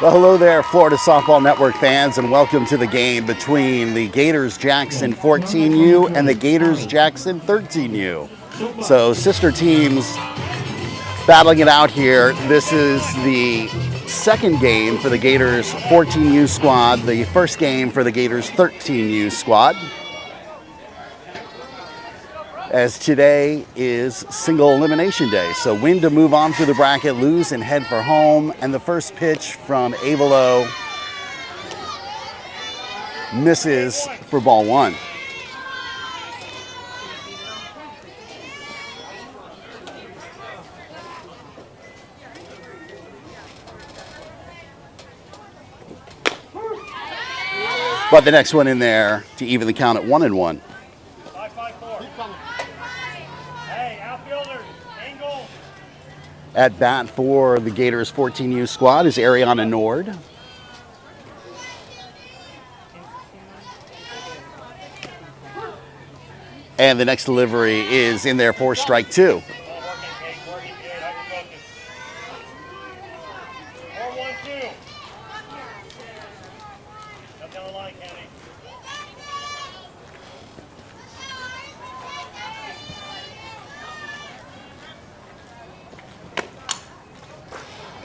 Well, hello there, Florida Softball Network fans, and welcome to the game between the Gators Jackson 14U and the Gators Jackson 13U. So, sister teams battling it out here. This is the second game for the Gators 14U squad, the first game for the Gators 13U squad. As today is single elimination day. So win to move on through the bracket, lose and head for home. And the first pitch from Avalo misses for ball one. But the next one in there to even the count at 1-1. At bat for the Gators 14U squad is Ariana Nord. And the next delivery is in there for strike two.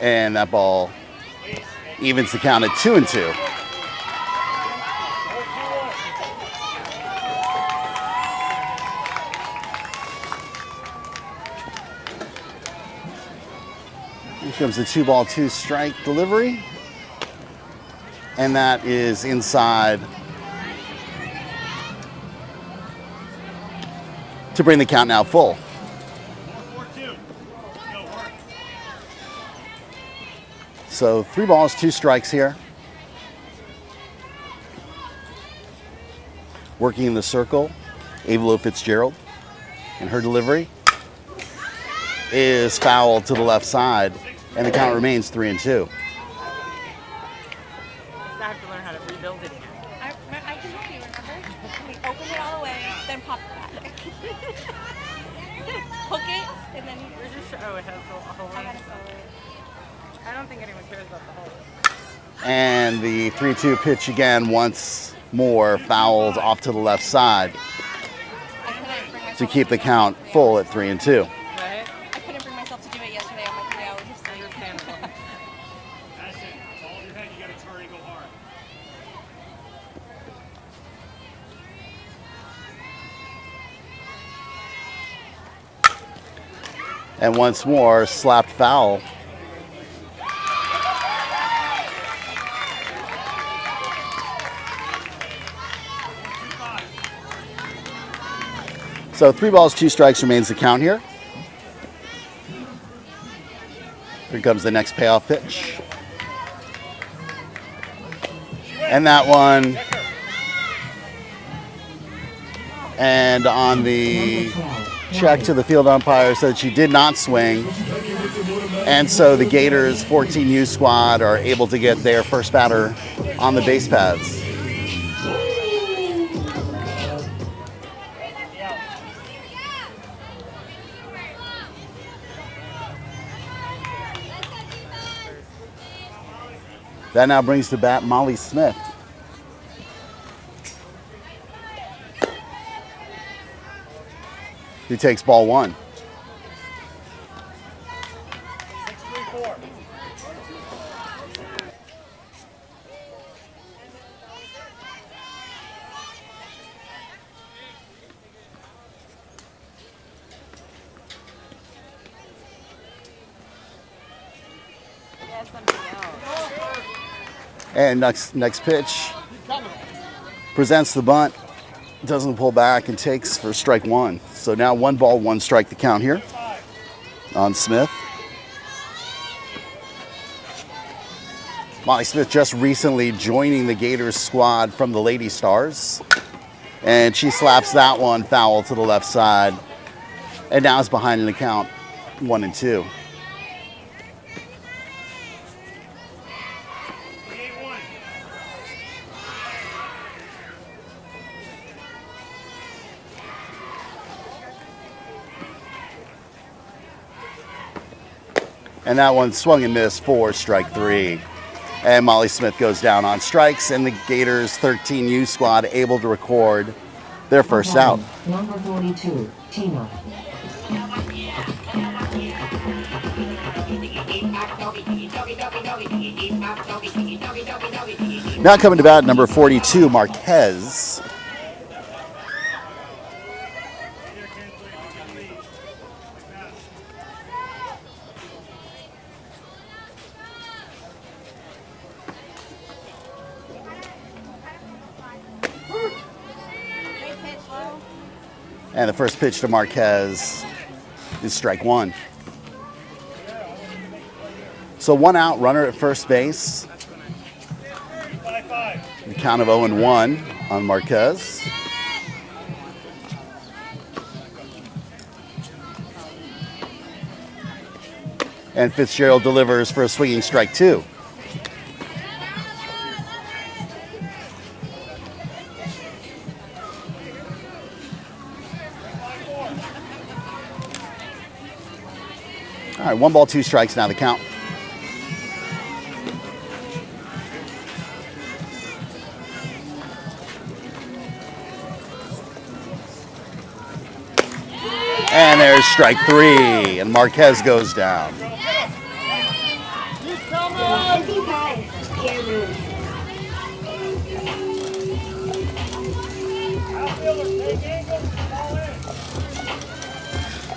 And that ball evens the count at 2-2. Here comes the 2-ball, 2-strike delivery. And that is inside to bring the count now full. So 3 balls, 2 strikes here. Working in the circle, Avalo Fitzgerald. And her delivery is foul to the left side. And the count remains 3-2. I have to learn how to rebuild it again. I can help you, remember? We open it all the way, then pop it back. Hook it, and then Where's your show? Oh, it has a hole I in gotta it. sew it. I don't think anyone cares about the hole. And the 3-2 pitch again, once more, fouled off to the left side to keep the count full at 3-2. Right? I couldn't bring myself to do it yesterday on my 3 hours of sleep. Understandable. That's it. Ball in your head, you gotta turn and go hard. And once more, slapped foul. So 3 balls, 2 strikes remains the count here. Here comes the next payoff pitch. And that one. And on the check to the field umpire said she did not swing. And so the Gators 14U squad are able to get their first batter on the base paths. That now brings to bat Molly Smith. Who takes ball one. 6-3-4. And next pitch presents the bunt, doesn't pull back and takes for strike one. So now 1 ball, 1 strike the count here on Smith. Molly Smith just recently joining the Gators squad from the Lady Stars. And she slaps that one foul to the left side. And now it's behind in the count, 1-2. And that one swung and missed for strike three. And Molly Smith goes down on strikes, and the Gators 13U squad able to record their first out. Number 42, Tina. Now coming to bat, number 42, Marquez. And the first pitch to Marquez is strike one. So one out, runner at first base. The count of 0-1 on Marquez. And Fitzgerald delivers for a swinging strike two. All right, 1 ball, 2 strikes now the count. And there's strike 3, and Marquez goes down.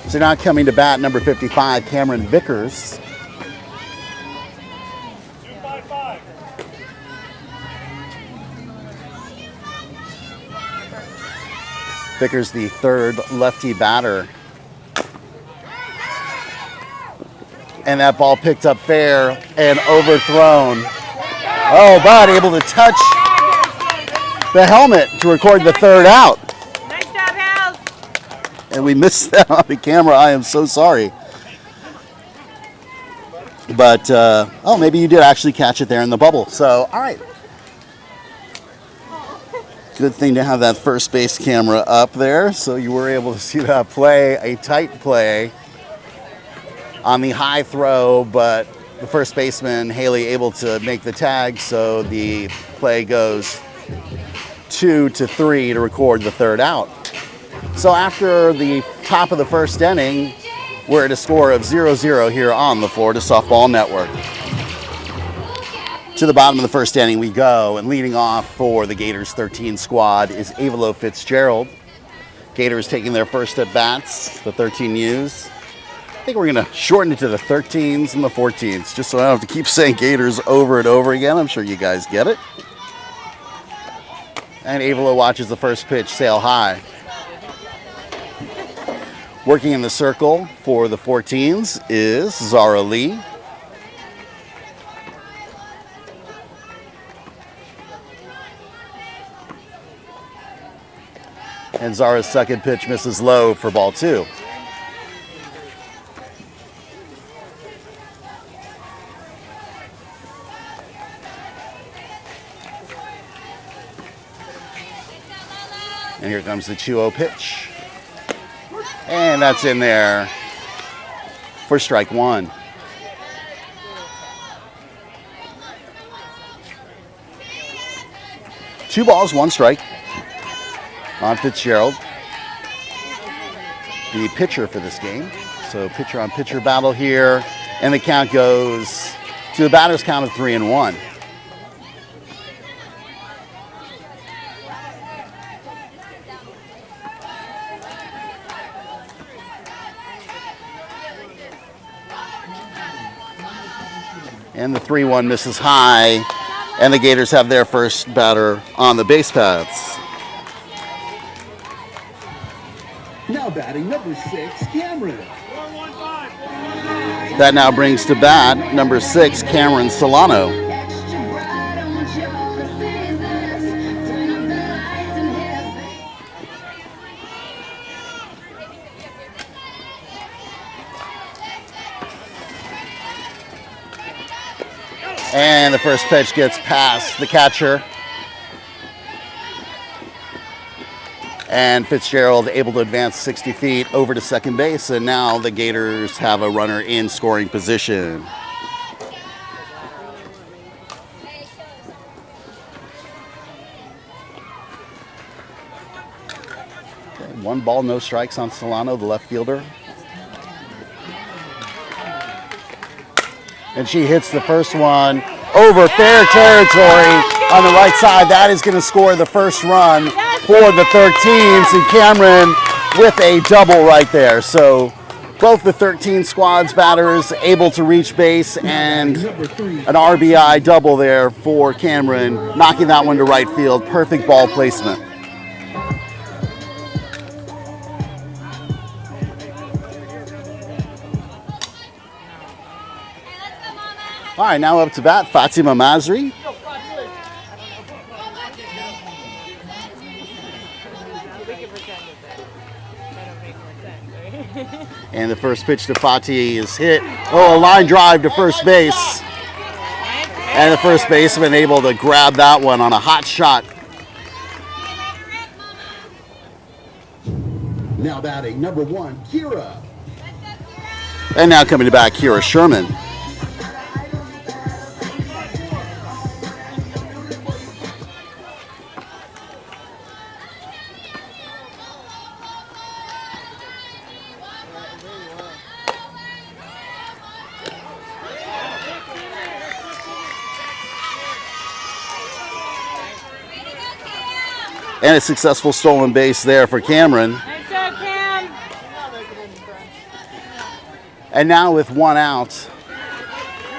So now coming to bat, number 55, Cameron Vickers. Vickers, the third lefty batter. And that ball picked up fair and overthrown. Oh, but able to touch the helmet to record the third out. Nice job, House. And we missed that on the camera. I am so sorry. But, oh, maybe you did actually catch it there in the bubble. So, all right. Good thing to have that first base camera up there, so you were able to see that play, a tight play on the high throw, but the first baseman, Haley, able to make the tag, so the play goes 2-3 to record the third out. So after the top of the first inning, we're at a score of 0-0 here on the Florida Softball Network. To the bottom of the first inning we go, and leading off for the Gators 13 squad is Avilo Fitzgerald. Gators taking their first at bats, the 13Us. I think we're going to shorten it to the 13s and the 14s, just so I don't have to keep saying Gators over and over again. I'm sure you guys get it. And Avilo watches the first pitch sail high. Working in the circle for the 14s is Zara Lee. And Zara's second pitch misses low for ball 2. And here comes the 2-0 pitch. And that's in there for strike 1. Two balls, 1 strike on Fitzgerald, the pitcher for this game. So pitcher on pitcher battle here. And the count goes to the batter's count of 3-1. And the 3-1 misses high, and the Gators have their first batter on the base paths. Now batting number 6, Cameron. That now brings to bat number 6, Cameron Solano. And the first pitch gets past the catcher. And Fitzgerald able to advance 60 feet over to second base. And now the Gators have a runner in scoring position. 1 ball, no strikes on Solano, the left fielder. And she hits the first one over fair territory on the right side. That is going to score the first run for the 13s, and Cameron with a double right there. So both the 13 squad's batters able to reach base, and an RBI double there for Cameron, knocking that one to right field. Perfect ball placement. All right, now up to bat, Fatima Masri. And the first pitch to Fati is hit. Oh, a line drive to first base. And the first baseman able to grab that one on a hot shot. Now batting number 1, Kira. And now coming to bat, Kira Sherman. And a successful stolen base there for Cameron. Nice job, Cam. And now with 1 out,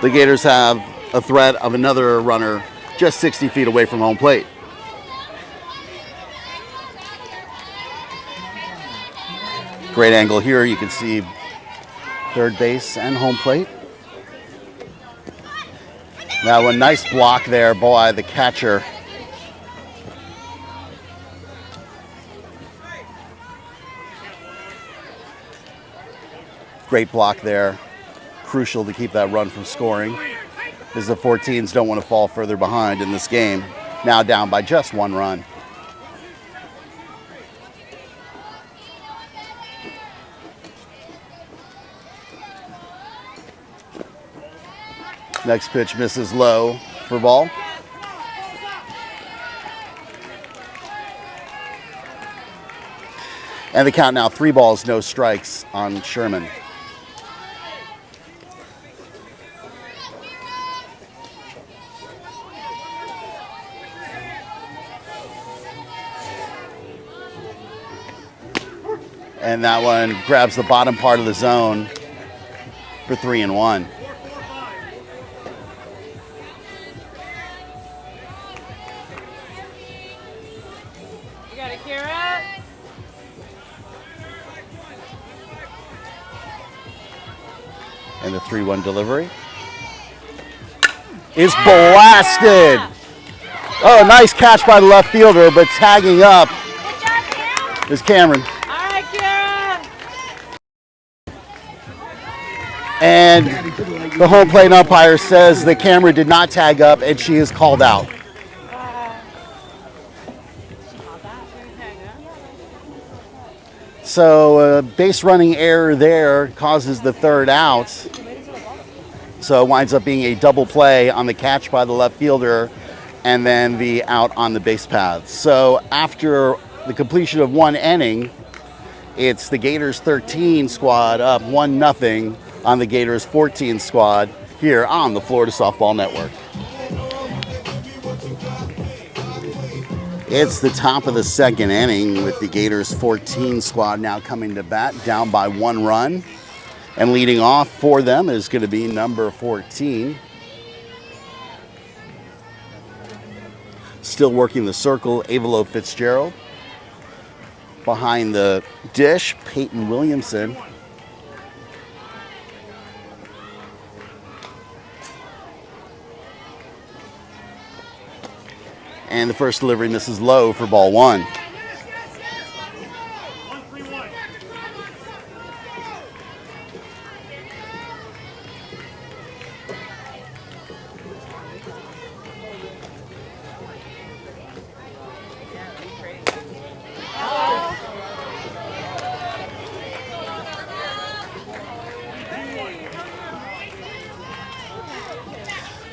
the Gators have a threat of another runner just 60 feet away from home plate. Great angle here. You can see third base and home plate. Now a nice block there by the catcher. Great block there. Crucial to keep that run from scoring, as the 14s don't want to fall further behind in this game. Now down by just 1 run. Next pitch misses low for ball. And the count now 3 balls, no strikes on Sherman. And that one grabs the bottom part of the zone for 3-1. You got it, Kira. And the 3-1 delivery is blasted. Oh, nice catch by the left fielder, but tagging up is Cameron. All right, Kira. And the home plate umpire says the camera did not tag up, and she is called out. So base running error there causes the 3rd out. So it winds up being a double play on the catch by the left fielder, and then the out on the base path. So after the completion of 1 inning, it's the Gators 13 squad up 1-0 on the Gators 14 squad here on the Florida Softball Network. It's the top of the 2nd inning with the Gators 14 squad now coming to bat, down by 1 run. And leading off for them is going to be number 14. Still working the circle, Avalo Fitzgerald. Behind the dish, Peyton Williamson. And the first delivery misses low for ball 1. 1-3-1.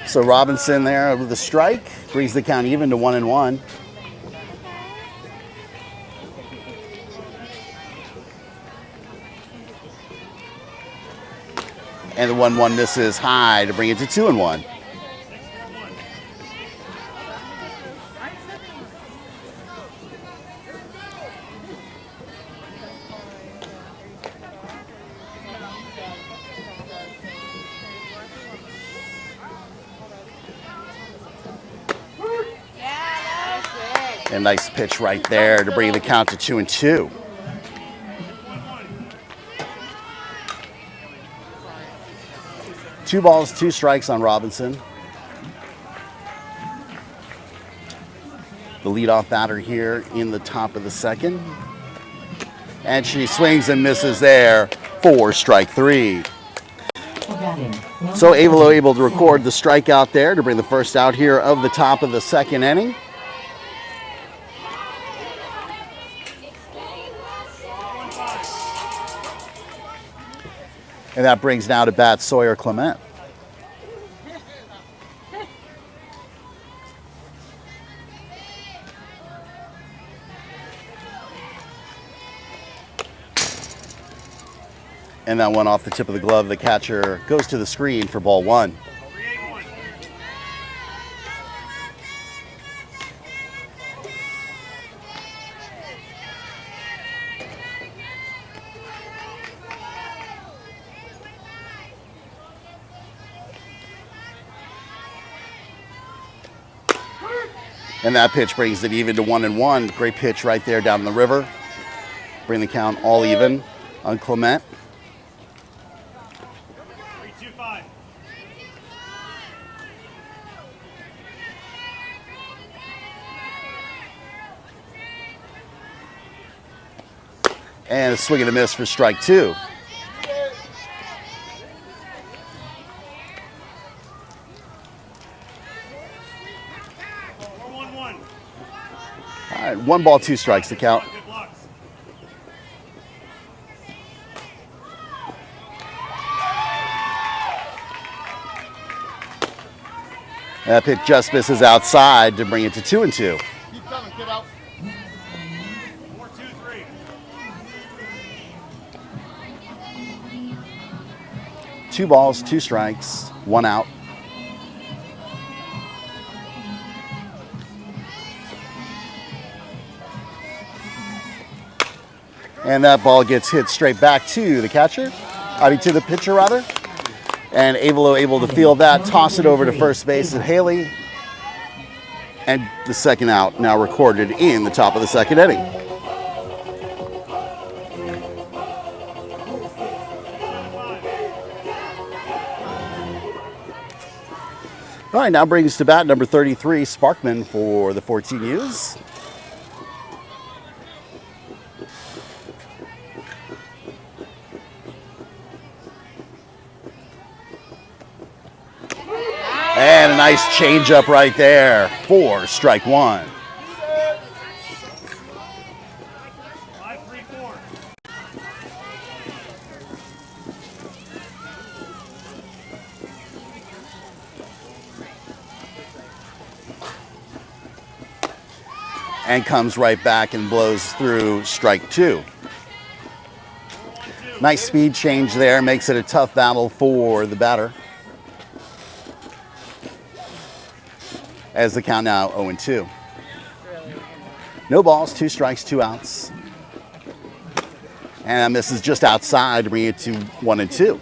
So Robinson there with the strike brings the count even to 1-1. And the 1-1 misses high to bring it to 2-1. A nice pitch right there to bring the count to 2-2. Two balls, two strikes on Robinson. The leadoff batter here in the top of the second. And she swings and misses there for strike three. So Avalo able to record the strikeout there to bring the first out here of the top of the second inning. And that brings now to bat Sawyer Clement. And that one off the tip of the glove, the catcher goes to the screen for ball one. And that pitch brings it even to 1-1. Great pitch right there down the river. Bring the count all even on Clement. 3-2-5. And a swing and a miss for strike two. All right, 1 ball, 2 strikes to count. Good luck. That pitch just misses outside to bring it to 2-2. Keep coming, get out. 4-2-3. 2 balls, 2 strikes, 1 out. And that ball gets hit straight back to the catcher. To the pitcher, rather. And Avalo able to field that, toss it over to first base at Haley. And the second out now recorded in the top of the second inning. All right, now brings to bat number 33, Sparkman for the 14Us. And a nice changeup right there for strike one. 5-3-4. And comes right back and blows through strike two. Nice speed change there, makes it a tough battle for the batter. As the count now 0-2. No balls, 2 strikes, 2 outs. And that misses just outside to bring it to 1-2. 3-2-2.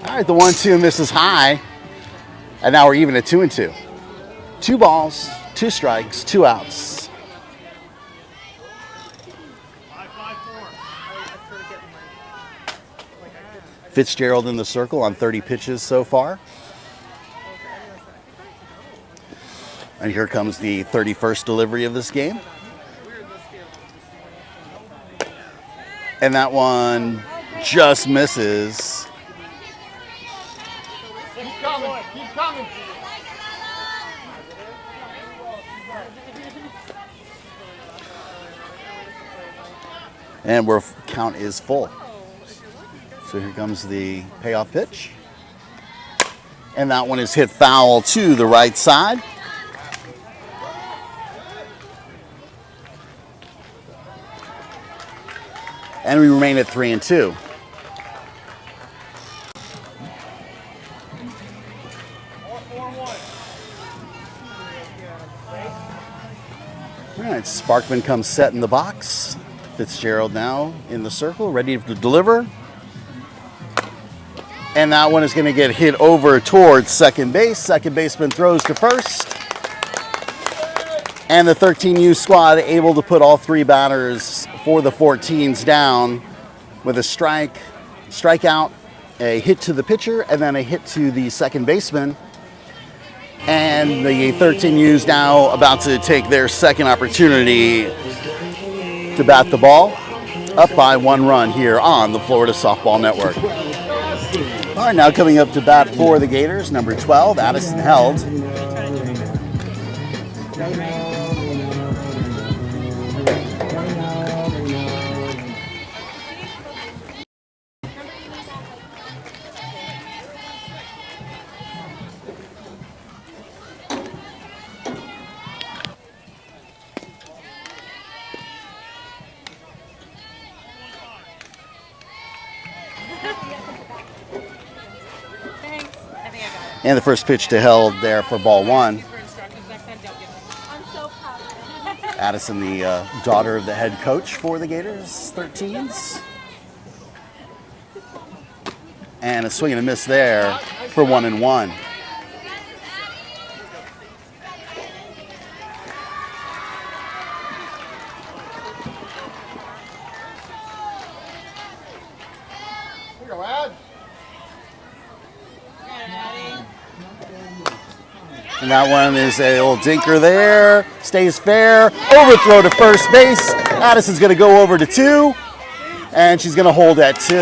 All right, the 1-2 misses high. And now we're even at 2-2. 2 balls, 2 strikes, 2 outs. 5-5-4. Fitzgerald in the circle on 30 pitches so far. And here comes the 31st delivery of this game. And that one just misses. Keep coming, keep coming. And where count is full. So here comes the payoff pitch. And that one is hit foul to the right side. And we remain at 3-2. All right, Sparkman comes set in the box. Fitzgerald now in the circle, ready to deliver. And that one is going to get hit over towards second base. Second baseman throws to first. And the 13U squad able to put all three batters for the 14s down with a strikeout, a hit to the pitcher, and then a hit to the second baseman. And the 13U's now about to take their second opportunity to bat the ball, up by 1 run here on the Florida Softball Network. All right, now coming up to bat for the Gators, number 12, Addison Held. Thanks. I think I got it. And the first pitch to Held there for ball 1. For instructions next time, don't give me. I'm so proud of him. Addison, the daughter of the head coach for the Gators 13s. And a swing and a miss there for 1-1. Here you go, Ad. Got it, Addie. And that one is a little dinker there. Stays fair. Overthrow to first base. Addison's going to go over to 2. And she's going to hold at 2.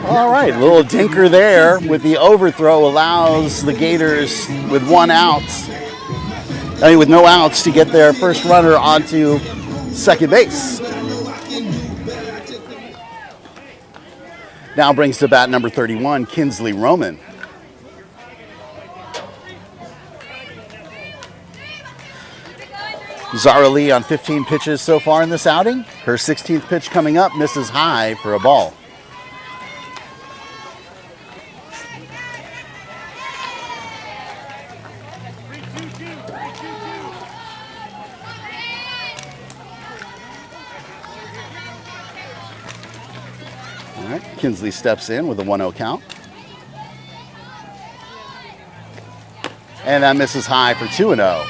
All right, little dinker there with the overthrow allows the Gators with 1 out. With no outs to get their first runner onto second base. Now brings to bat number 31, Kinsley Roman. Zara Lee on 15 pitches so far in this outing. Her 16th pitch coming up, misses high for a ball. All right, Kinsley steps in with a 1-0 count. And that misses high for 2-0.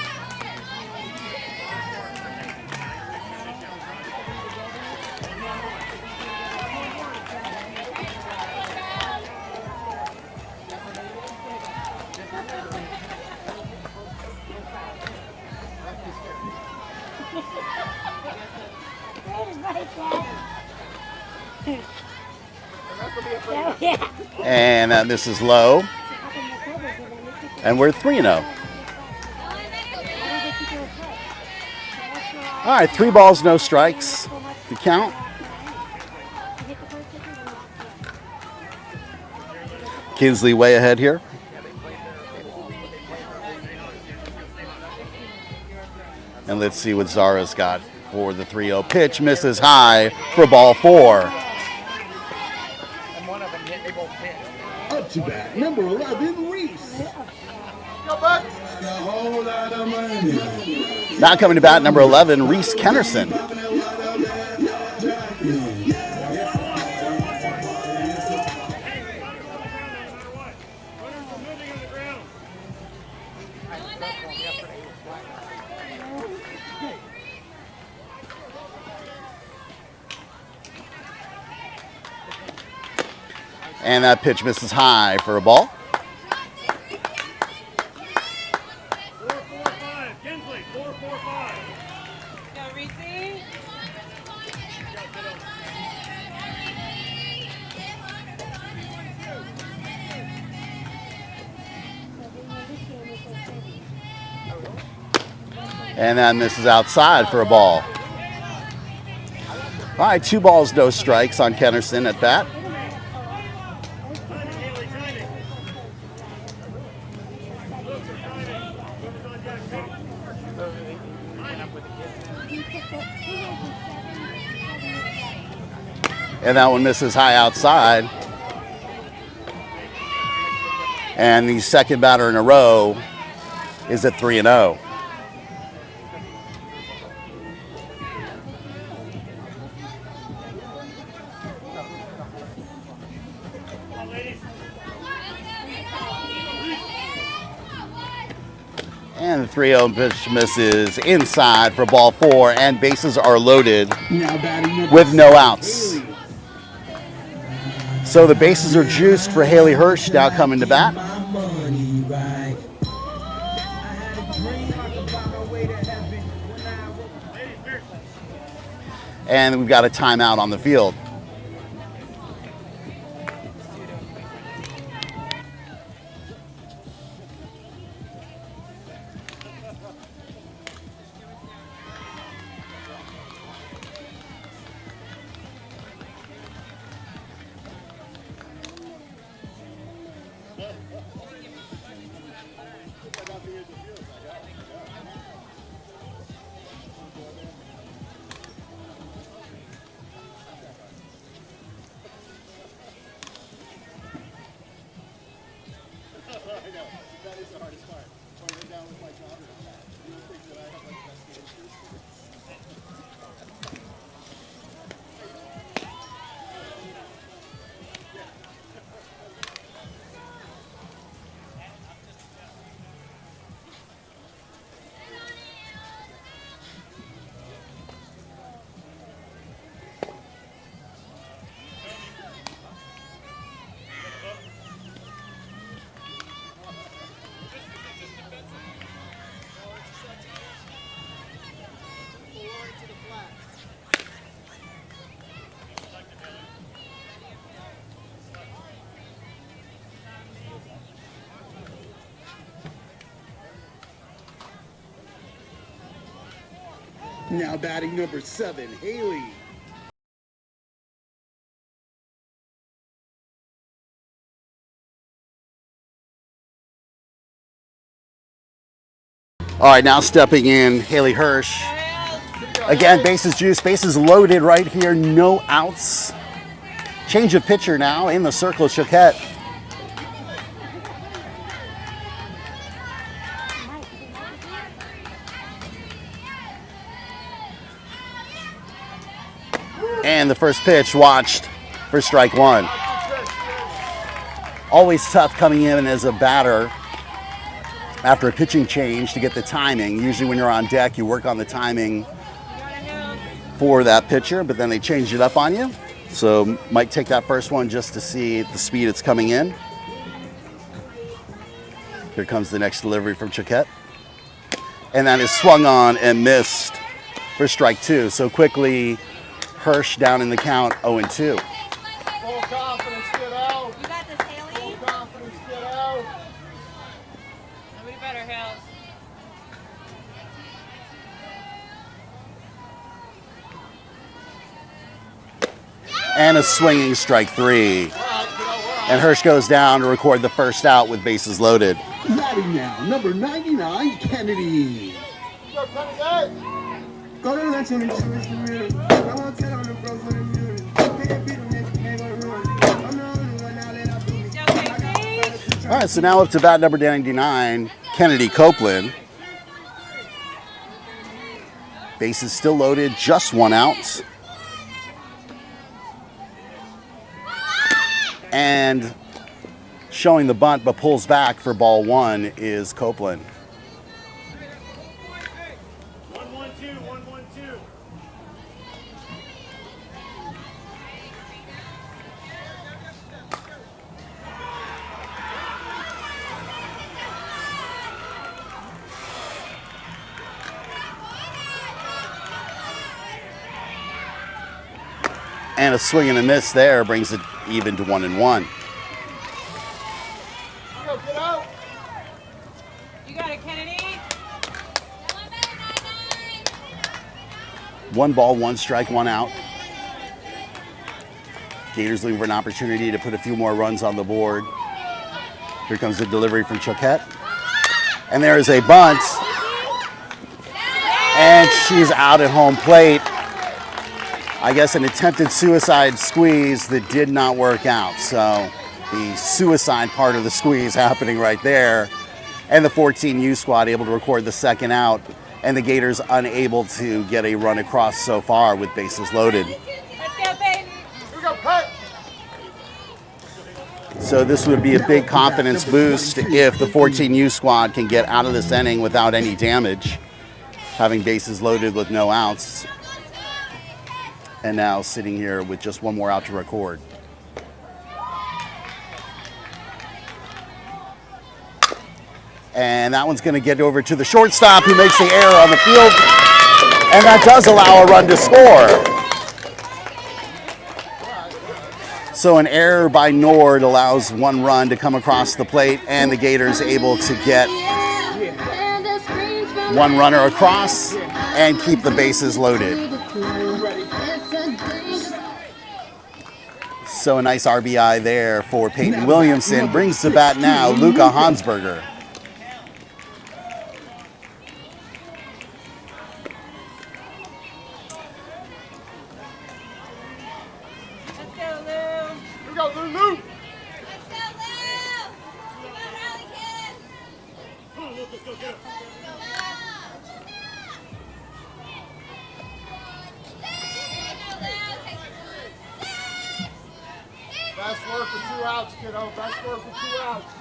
And that misses low. And we're 3-0. All right, 3 balls, no strikes. The count. Kinsley way ahead here. And let's see what Zara's got for the 3-0 pitch. Misses high for ball 4. Up to bat, number 11, Reese. Go back. Now coming to bat, number 11, Reese Kennerson. And that pitch misses high for a ball. 4-4-5. Kinsley, 4-4-5. Go, Reese. And then this is outside for a ball. All right, 2 balls, no strikes on Kennerson at bat. And that one misses high outside. And the second batter in a row is at 3-0. And the 3-0 pitch misses inside for ball 4, and bases are loaded Now batting number with no 6, outs. Haley. So the bases are juiced for Haley Hirsch now coming to bat. And we've got a timeout on the field. Now batting number 7, Haley. All right, now stepping in, Haley Hirsch. Again, bases juiced, bases loaded right here, no outs. Change of pitcher now in the circle, Choquette. And the first pitch watched for strike 1. Always tough coming in as a batter after a pitching change to get the timing. Usually when you're on deck, you work on the timing for that pitcher, but then they change it up on you. So might take that first one just to see the speed it's coming in. Here comes the next delivery from Choquette. And that is swung on and missed for strike 2. So quickly, Hirsch down in the count, 0-2. Full confidence, get out. You got this, Haley. Full confidence, get out. Nobody better, Hills. And a swinging strike 3. And Hirsch goes down to record the first out with bases loaded. Batting now, number 99, Kennedy. Go, Kenny, guys. Go to the tune and choose the mirror. I won't tell on the bro for the mirror. Can't beat them, they gonna ruin it. I'm the only one now that I do it. Still Casey? All right, so now up to bat number 99, Kennedy Copeland. Bases still loaded, just 1 out. And showing the bunt but pulls back for ball 1 is Copeland. 1-1-2, 1-1-2. And a swing and a miss there brings it even to 1-1. Go, get out. You got it, Kennedy. 1 ball, 1 strike, 1 out. Gators looking for an opportunity to put a few more runs on the board. Here comes the delivery from Choquette. And there is a bunt. And she's out at home plate. I guess an attempted suicide squeeze that did not work out. So the suicide part of the squeeze happening right there. And the 14U squad able to record the second out. And the Gators unable to get a run across so far with bases loaded. Let's go, Peyton. Here we go, Pet. So this would be a big confidence boost if the 14U squad can get out of this inning without any damage, having bases loaded with no outs. And now sitting here with just 1 more out to record. And that one's going to get over to the shortstop, who makes the error on the field. And that does allow a run to score. So an error by Nord allows 1 run to come across the plate, and the Gators able to get 1 runner across and keep the bases loaded. So a nice RBI there for Peyton Williamson. Brings to bat now Luca Hansberger. Let's go, Lou. Here we go, Lulu. Let's go, Lou. Come on, rally, kids. Come on, Lucas, go get it. Best work for 2 outs, kiddo. Best work for 2 outs.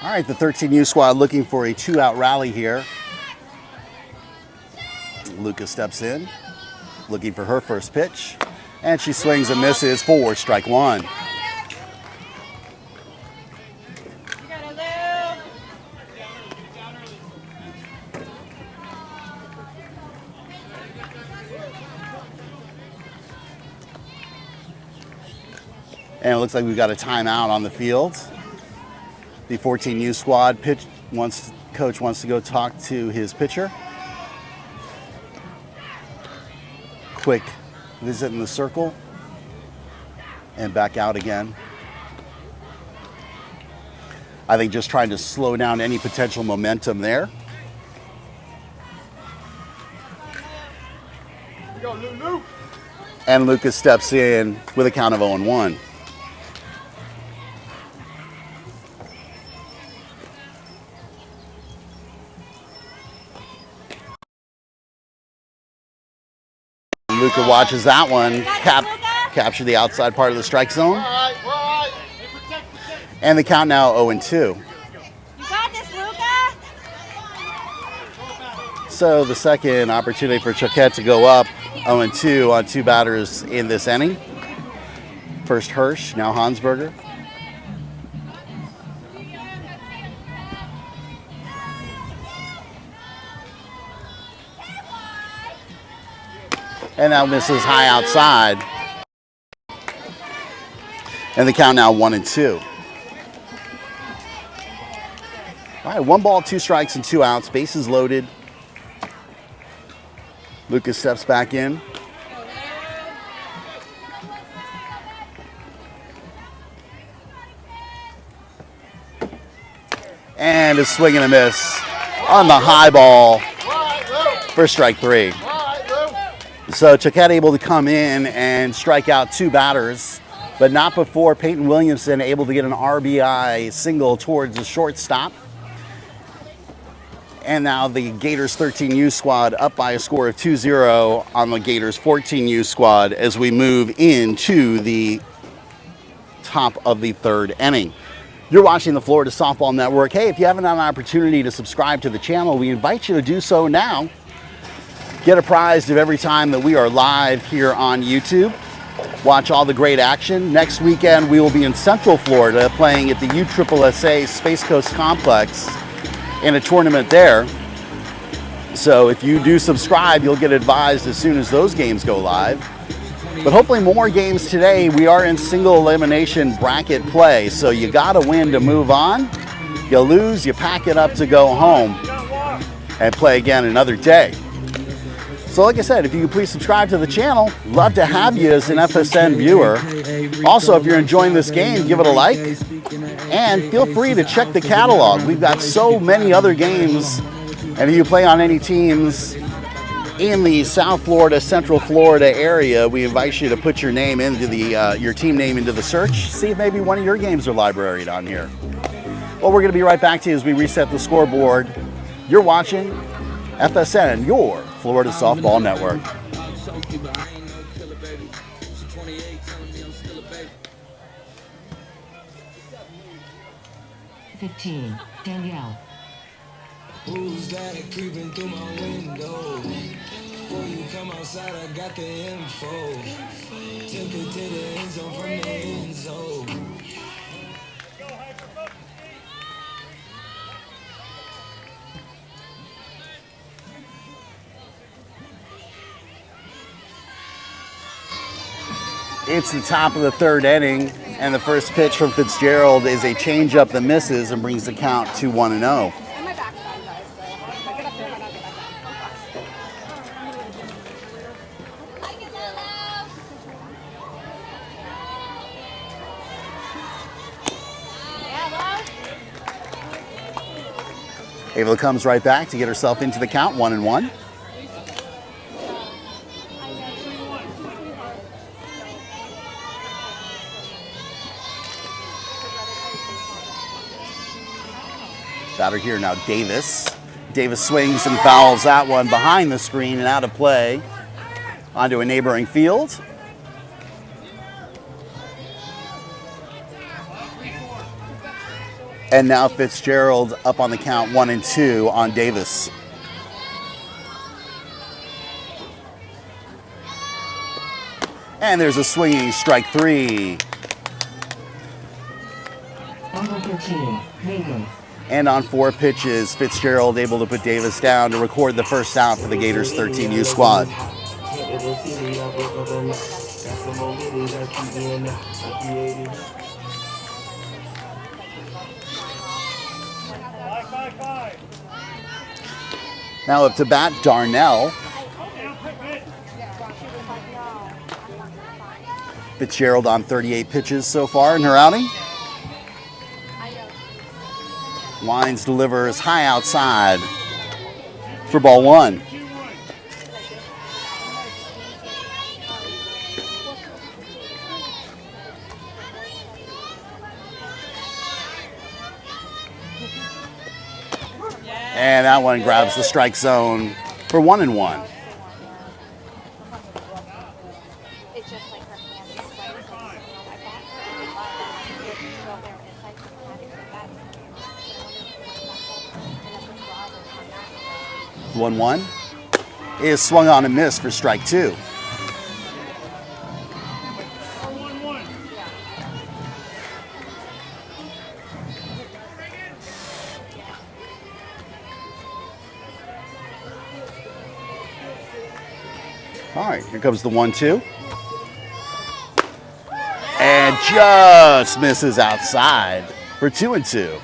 All right, the 13U squad looking for a 2-out rally here. Luca steps in, looking for her first pitch, and she swings and misses for strike 1. You got it, Lou. And it looks like we've got a timeout on the field. The 14U squad coach wants to go talk to his pitcher. Quick visit in the circle and back out again. I think just trying to slow down any potential momentum there. Here we go, Lulu. And Lucas steps in with a count of 0-1. Luca watches that one capture the outside part of the strike zone. All right, all right. And the count now 0-2. You got this, Luca. So the second opportunity for Choquette to go up 0-2 on 2 batters in this inning. First Hirsch, now Hansberger. And now misses high outside. And the count now 1-2. All right, 1 ball, 2 strikes, and 2 outs. Bases loaded. Lucas steps back in. And a swing and a miss on the high ball for strike 3. So Choquette able to come in and strike out 2 batters, but not before Peyton Williamson able to get an RBI single towards the shortstop. And now the Gators 13U squad up by a score of 2-0 on the Gators 14U squad as we move into the top of the 3rd inning. You're watching the Florida Softball Network. Hey, if you haven't had an opportunity to subscribe to the channel, we invite you to do so now. Get apprised of every time that we are live here on YouTube. Watch all the great action. Next weekend, we will be in Central Florida playing at the USSSA Space Coast Complex in a tournament there. So if you do subscribe, you'll get advised as soon as those games go live. But hopefully more games today. We are in single elimination bracket play, so you gotta win to move on. You lose, you pack it up to go home and play again another day. So like I said, if you could please subscribe to the channel, love to have you as an FSN viewer. Also, if you're enjoying this game, give it a like. And feel free to check the catalog. We've got so many other games. And if you play on any teams in the South Florida, Central Florida area, we invite you to put your name into the your team name into the search. See if maybe one of your games are libraried on here. Well, we're going to be right back to you as we reset the scoreboard. You're watching FSN, your Florida Softball Network. 15, Danielle. Who's that creeping through my window? Before you come outside, I got the info. Took it to the end zone from the end zone. It's the top of the third inning, and the first pitch from Fitzgerald is a changeup that misses and brings the count to 1-0. And my backside does, so if I get up there, I might not get back up. Like it, Lolo. Yeah, Lo. Ava comes right back to get herself into the count, 1-1. Batter here now, Davis. Davis swings and fouls that one behind the screen and out of play onto a neighboring field. And now Fitzgerald up on the count, 1-2 on Davis. And there's a swinging strike three. Number 13, Megan. And on 4 pitches, Fitzgerald able to put Davis down to record the first out for the Gators 13U squad. Now up to bat, Darnell. Fitzgerald on 38 pitches so far in her outing. Wines delivers high outside for ball 1. And that one grabs the strike zone for 1-1. It's just like her hands are sweaty, so I bought her a big bottle of water to go there inside the panic, but that's and then 1-1 is swung on and missed for strike 2. All right, here comes the 1-2. And just misses outside for 2-2.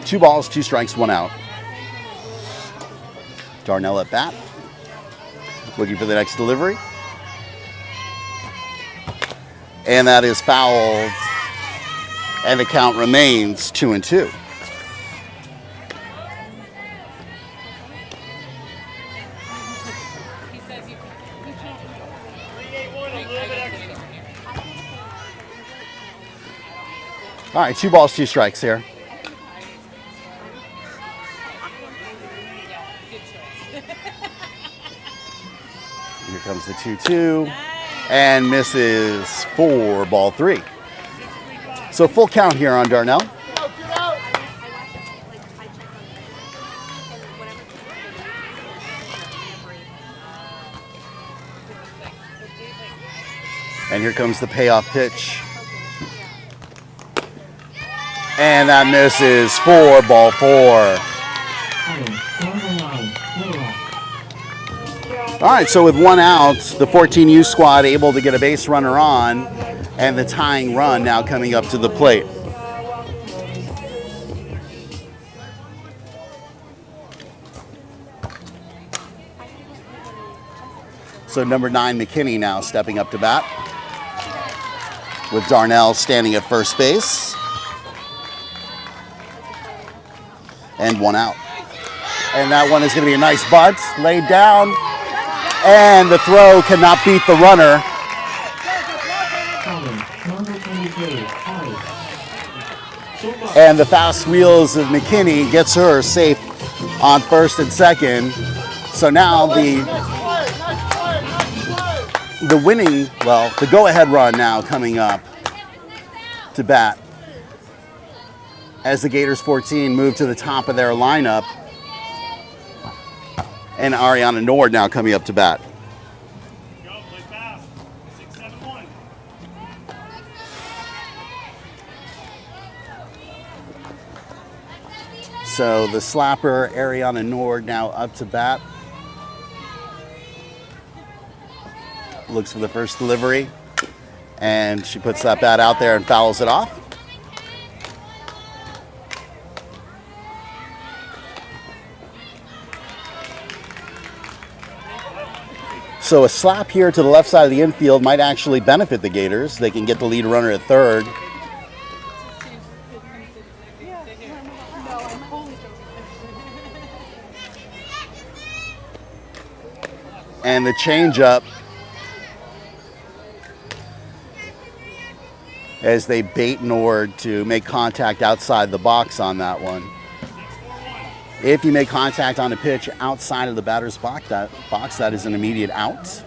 2 balls, 2 strikes, 1 out. Darnell at bat. Looking for the next delivery. And that is fouled. And the count remains 2-2. All right, 2 balls, 2 strikes here. Here comes the 2-2 and misses for ball 3. So full count here on Darnell. And here comes the payoff pitch. And that misses for ball 4. All right, so with 1 out, the 14U squad able to get a base runner on, and the tying run now coming up to the plate. So number 9, McKinney, now stepping up to bat, with Darnell standing at first base. And 1 out. And that one is going to be a nice bunt, laid down. And the throw cannot beat the runner. Number 23, Holly. And the fast wheels of McKinney gets her safe on first and second. So now the winning, well, the go-ahead run now coming up to bat as the Gators 14 move to the top of their lineup. And Ariana Nord now coming up to bat. Go, play fast. 6-7-1. So the slapper, Ariana Nord, now up to bat. Looks for the first delivery. And she puts that bat out there and fouls it off. So a slap here to the left side of the infield might actually benefit the Gators. They can get the lead runner at third. And the changeup as they bait Nord to make contact outside the box on that one. If you make contact on a pitch outside of the batter's box, that is an immediate out.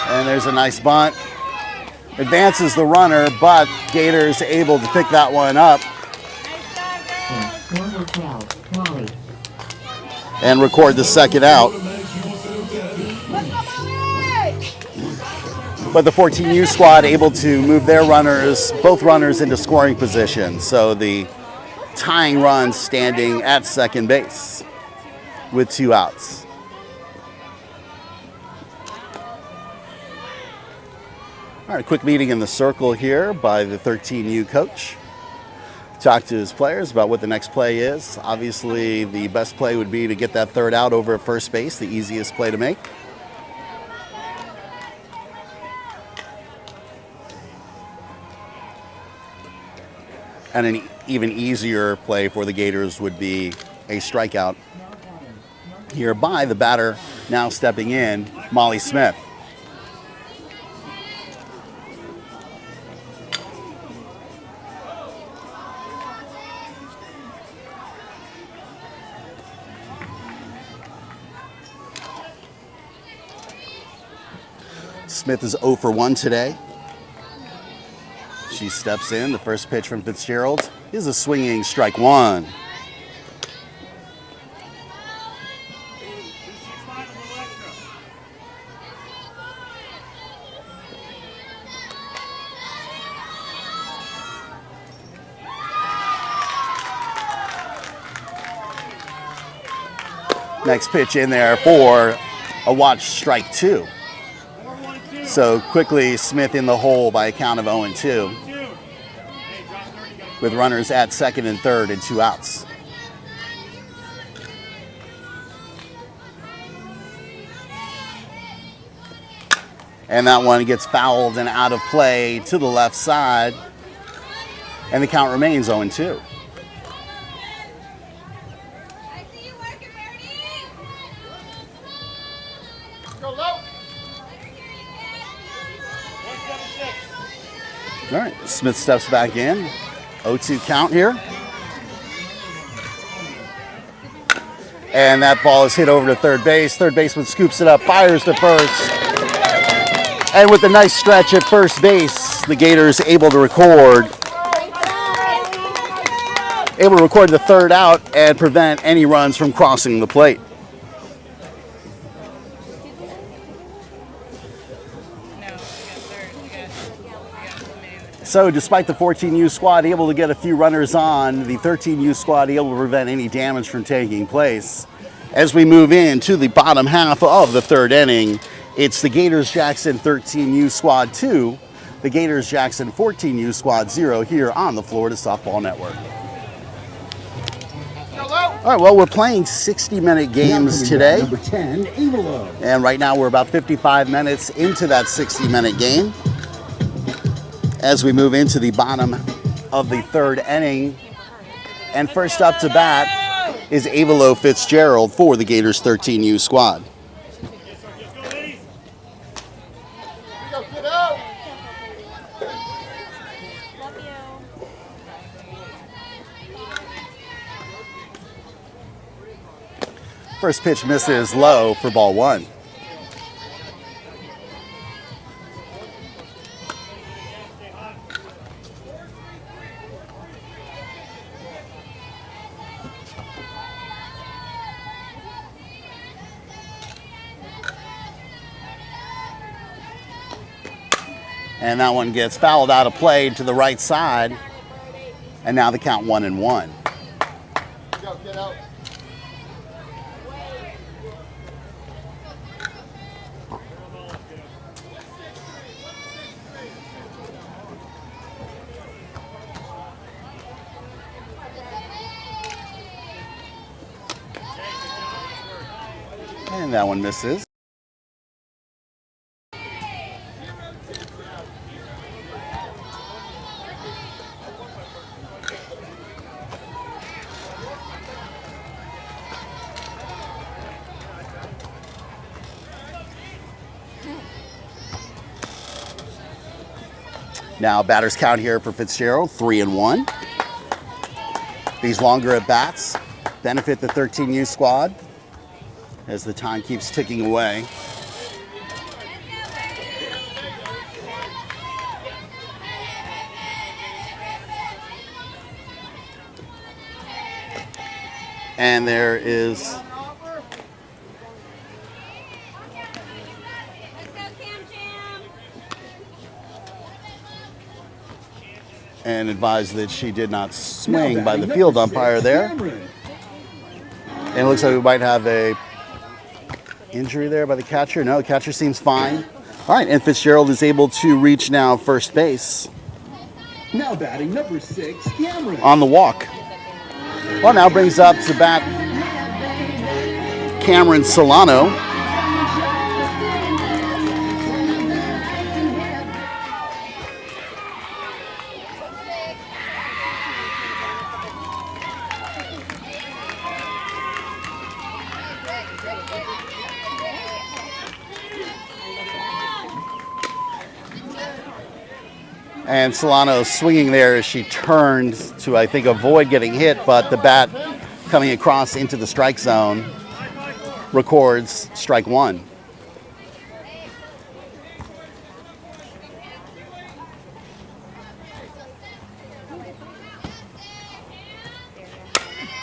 And there's a nice bunt. Advances the runner, but Gators able to pick that one up Number 12, Molly. and record the second out. But the 14U squad able to move their runners, both runners, into scoring position. So the tying run standing at second base with 2 outs. All right, quick meeting in the circle here by the 13U coach. Talk to his players about what the next play is. Obviously, the best play would be to get that third out over at first base, the easiest play to make. And an even easier play for the Gators would be a strikeout here by the batter now stepping in, Molly Smith. Smith is 0 for 1 today. She steps in. The first pitch from Fitzgerald is a swinging strike 1. Next pitch in there for a watch strike 2. So quickly Smith in the hole by a count of 0-2, with runners at second and third and 2 outs. And that one gets fouled and out of play to the left side, and the count remains 0-2. I see you working, Birdie. Go low. All right, Smith steps back in. 0-2 count here. And that ball is hit over to third base. Third baseman scoops it up, fires to first. And with a nice stretch at first base, the Gators able to record the third out and prevent any runs from crossing the plate. So despite the 14U squad able to get a few runners on, the 13U squad able to prevent any damage from taking place. As we move into the bottom half of the third inning, it's the Gators Jackson 13U squad 2, the Gators Jackson 14U squad 0 here on the Florida Softball Network. Go low. All right, well, we're playing 60-minute games today. Number 10, Evilo. And right now we're about 55 minutes into that 60-minute game as we move into the bottom of the third inning. And first up to bat is Avilo Fitzgerald for the Gators 13U squad. Go, get out. Love you. First pitch misses low for ball one. And that one gets fouled out of play to the right side. And now the count 1-1. Go, get out. And that one misses. Now batter's count here for Fitzgerald, 3-1. These longer at bats benefit the 13U squad as the time keeps ticking away. And there is Let's go, Cam Jam. and advised that she did not swing by the field umpire there. And it looks like we might have a injury there by the catcher. No, the catcher seems fine. All right, and Fitzgerald is able to reach now first base Now batting number 6, Cameron. on the walk. Well, now brings up to bat Cameron Solano. And Solano swinging there as she turned to, I think, avoid getting hit, but the bat coming across into the strike zone records strike one.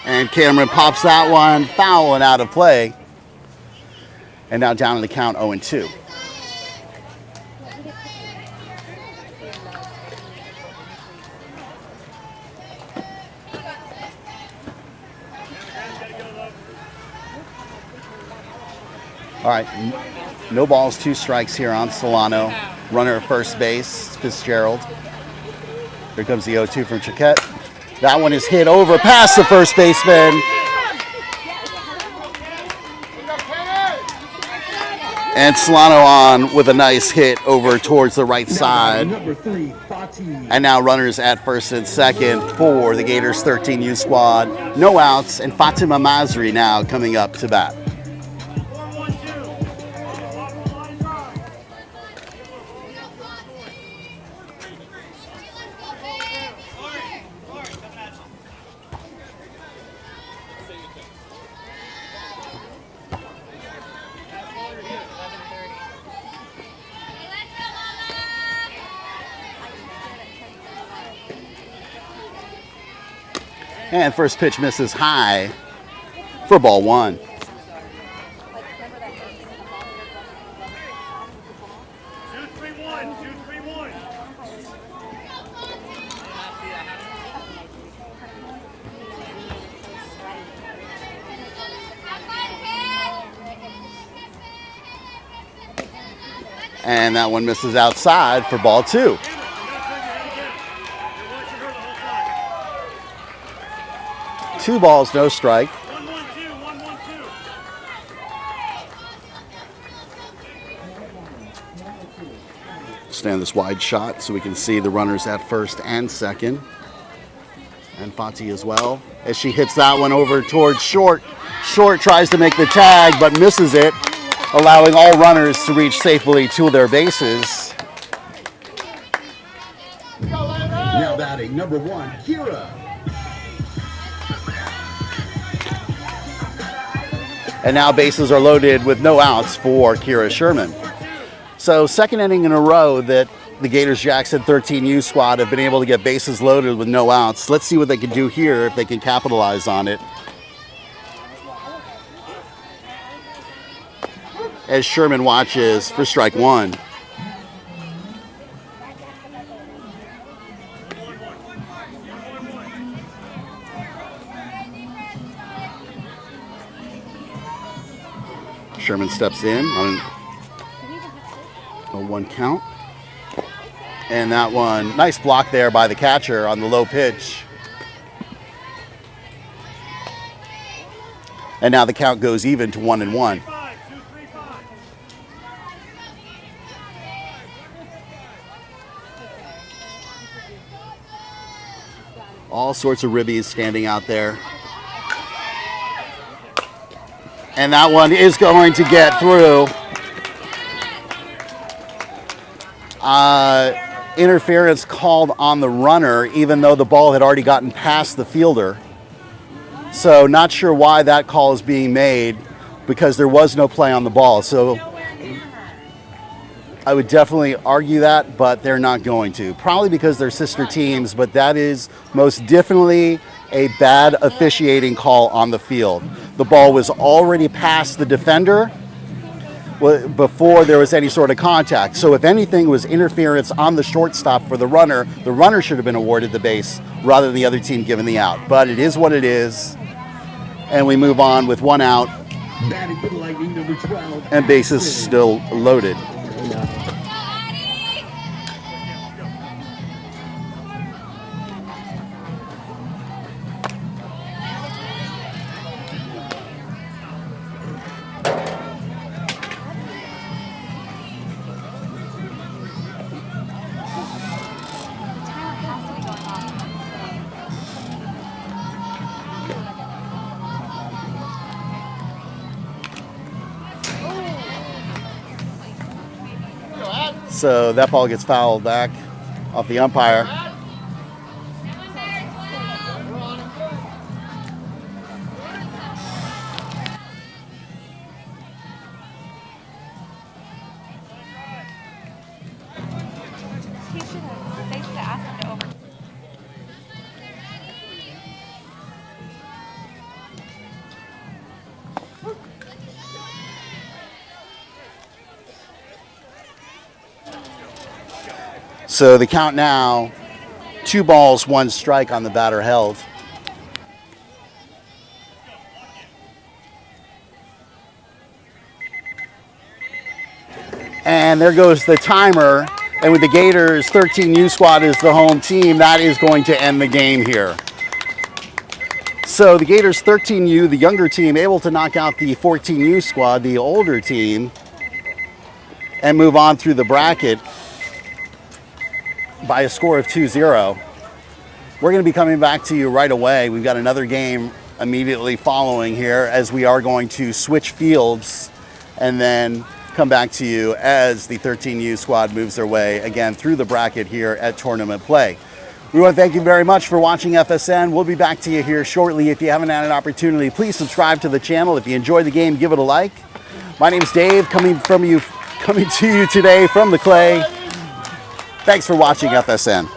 And Cameron pops that one, foul and out of play. And now down in the count 0-2. All right, no balls, 2 strikes here on Solano. Runner at first base, Fitzgerald. Here comes the 0-2 from Chiquette. That one is hit over past the first baseman. And Solano on with a nice hit over towards the right side. Number 3, Fati. And now runners at first and second for the Gators 13U squad. No outs, and Fatima Masri now coming up to bat. And first pitch misses high for ball one. And that one misses outside for ball two. Two balls, no strike. stand this wide shot so we can see the runners at first and second. And Fati as well, as she hits that one over towards short. Short tries to make the tag, but misses it, allowing all runners to reach safely to their bases. Now batting number 1, Kira. And now bases are loaded with no outs for Kira Sherman. So second inning in a row that the Gators Jackson 13U squad have been able to get bases loaded with no outs. Let's see what they can do here, if they can capitalize on it. As Sherman watches for strike one. Sherman steps in on a 1 count. And that one, nice block there by the catcher on the low pitch. And now the count goes even to 1-1. All sorts of ribbies standing out there. And that one is going to get through. Interference called on the runner, even though the ball had already gotten past the fielder. So not sure why that call is being made, because there was no play on the ball. So I would definitely argue that, but they're not going to. Probably because they're sister teams, but that is most definitely a bad officiating call on the field. The ball was already past the defender before there was any sort of contact. So if anything was interference on the shortstop for the runner should have been awarded the base rather than the other team given the out. But it is what it is. And we move on with 1 out. Batting for the Lightning, number 12. And bases still loaded. So that ball gets fouled back off the umpire. They should have asked him to over. So the count now, 2 balls, 1 strike on the batter held. And there goes the timer. And with the Gators 13U squad as the home team, that is going to end the game here. So the Gators 13U, the younger team, able to knock out the 14U squad, the older team, and move on through the bracket by a score of 2-0. We're going to be coming back to you right away. We've got another game immediately following here, as we are going to switch fields and then come back to you as the 13U squad moves their way again through the bracket here at tournament play. We want to thank you very much for watching FSN. We'll be back to you here shortly. If you haven't had an opportunity, please subscribe to the channel. If you enjoyed the game, give it a like. My name's Dave, coming to you today from the clay. Thanks for watching FSN.